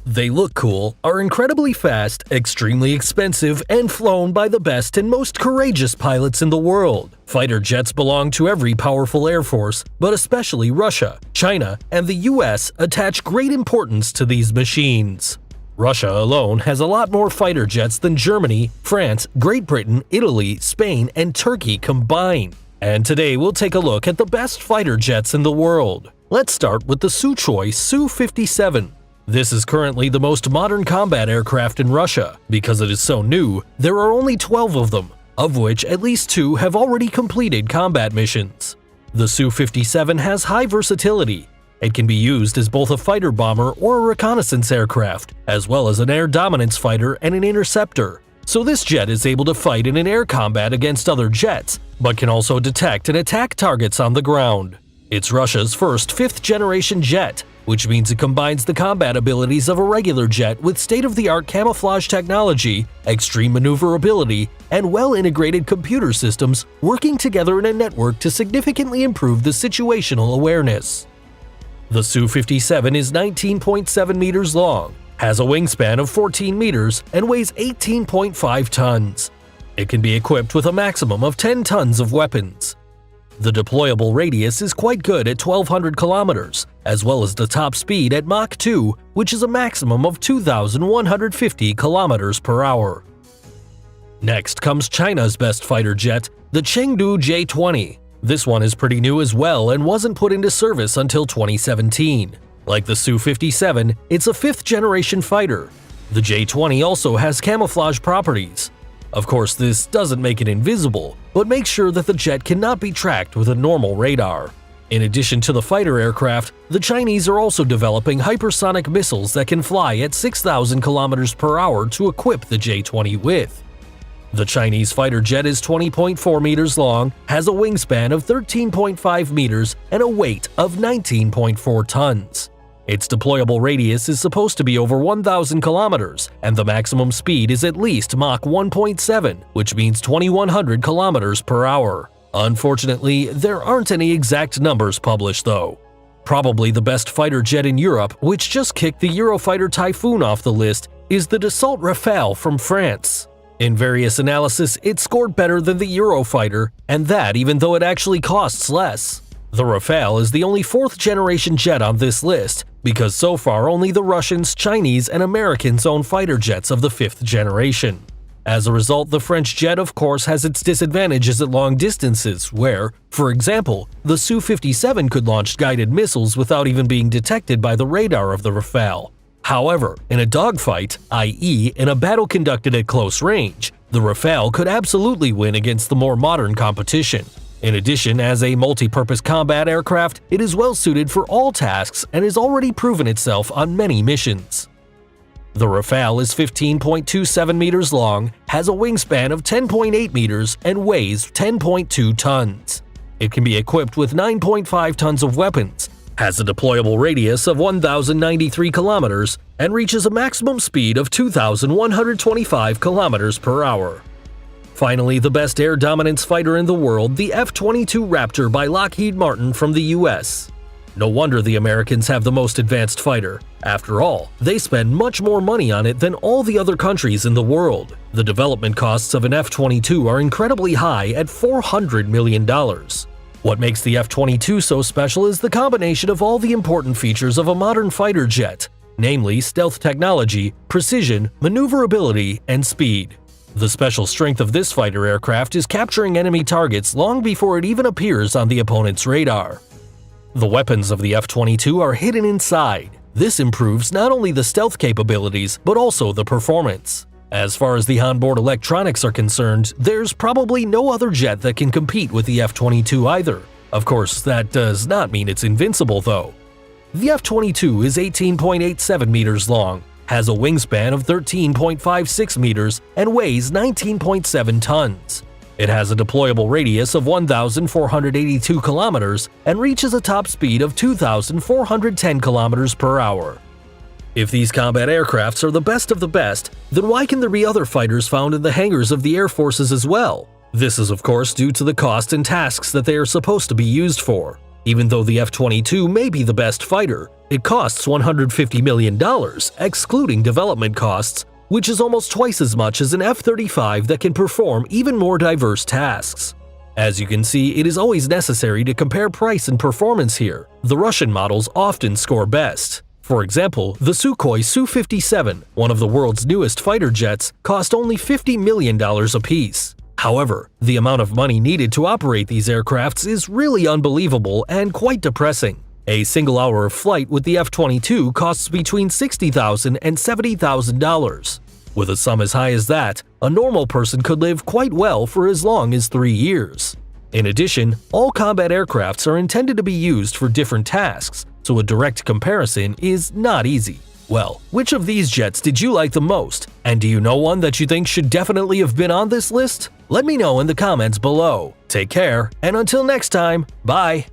They look cool, are incredibly fast, extremely expensive, and flown by the best and most courageous pilots in the world. Fighter jets belong to every powerful air force, but especially Russia, China, and the US attach great importance to these machines. Russia alone has a lot more fighter jets than Germany, France, Great Britain, Italy, Spain, and Turkey combined. And today we'll take a look at the best fighter jets in the world. Let's start with the Sukhoi Su-57. This is currently the most modern combat aircraft in Russia. Because it is so new, there are only 12 of them, of which at least 2 have already completed combat missions. The Su-57 has high versatility. It can be used as both a fighter bomber or a reconnaissance aircraft, as well as an air dominance fighter and an interceptor. So this jet is able to fight in an air combat against other jets, but can also detect and attack targets on the ground. It's Russia's first 5th-generation jet, which means it combines the combat abilities of a regular jet with state-of-the-art camouflage technology, extreme maneuverability, and well-integrated computer systems working together in a network to significantly improve the situational awareness. The Su-57 is 19.7 meters long, has a wingspan of 14 meters, and weighs 18.5 tons. It can be equipped with a maximum of 10 tons of weapons. The deployable radius is quite good at 1,200 kilometers, as well as the top speed at Mach 2, which is a maximum of 2,150 kilometers per hour. Next comes China's best fighter jet, the Chengdu J-20. This one is pretty new as well and wasn't put into service until 2017. Like the Su-57, it's a 5th-generation fighter. The J-20 also has camouflage properties. Of course, this doesn't make it invisible, but makes sure that the jet cannot be tracked with a normal radar. In addition to the fighter aircraft, the Chinese are also developing hypersonic missiles that can fly at 6,000 kilometers per hour to equip the J-20 with. The Chinese fighter jet is 20.4 meters long, has a wingspan of 13.5 meters, and a weight of 19.4 tons. Its deployable radius is supposed to be over 1,000 kilometers, and the maximum speed is at least Mach 1.7, which means 2,100 kilometers per hour. Unfortunately, there aren't any exact numbers published though. Probably the best fighter jet in Europe, which just kicked the Eurofighter Typhoon off the list, is the Dassault Rafale from France. In various analysis, it scored better than the Eurofighter, and that even though it actually costs less. The Rafale is the only 4th-generation jet on this list, because so far only the Russians, Chinese, and Americans own fighter jets of the 5th generation. As a result, the French jet of course has its disadvantages at long distances where, for example, the Su-57 could launch guided missiles without even being detected by the radar of the Rafale. However, in a dogfight, i.e. in a battle conducted at close range, the Rafale could absolutely win against the more modern competition. In addition, as a multi-purpose combat aircraft, it is well suited for all tasks and has already proven itself on many missions. The Rafale is 15.27 meters long, has a wingspan of 10.8 meters, and weighs 10.2 tons. It can be equipped with 9.5 tons of weapons, has a deployable radius of 1,093 kilometers, and reaches a maximum speed of 2,125 kilometers per hour. Finally, the best air dominance fighter in the world, the F-22 Raptor by Lockheed Martin from the US. No wonder the Americans have the most advanced fighter. After all, they spend much more money on it than all the other countries in the world. The development costs of an F-22 are incredibly high at $400 million. What makes the F-22 so special is the combination of all the important features of a modern fighter jet, namely stealth technology, precision, maneuverability, and speed. The special strength of this fighter aircraft is capturing enemy targets long before it even appears on the opponent's radar. The weapons of the F-22 are hidden inside. This improves not only the stealth capabilities, but also the performance. As far as the onboard electronics are concerned, there's probably no other jet that can compete with the F-22 either. Of course, that does not mean it's invincible though. The F-22 is 18.87 meters long, has a wingspan of 13.56 meters, and weighs 19.7 tons. It has a deployable radius of 1,482 kilometers and reaches a top speed of 2,410 kilometers per hour. If these combat aircrafts are the best of the best, then why can there be other fighters found in the hangars of the air forces as well? This is of course due to the cost and tasks that they are supposed to be used for. Even though the F-22 may be the best fighter, it costs $150 million, excluding development costs, which is almost twice as much as an F-35 that can perform even more diverse tasks. As you can see, it is always necessary to compare price and performance here. The Russian models often score best. For example, the Sukhoi Su-57, one of the world's newest fighter jets, cost only $50 million apiece. However, the amount of money needed to operate these aircrafts is really unbelievable and quite depressing. A single hour of flight with the F-22 costs between $60,000 and $70,000. With a sum as high as that, a normal person could live quite well for as long as 3 years. In addition, all combat aircrafts are intended to be used for different tasks, so a direct comparison is not easy. Well, which of these jets did you like the most? And do you know one that you think should definitely have been on this list? Let me know in the comments below. Take care, and until next time, bye!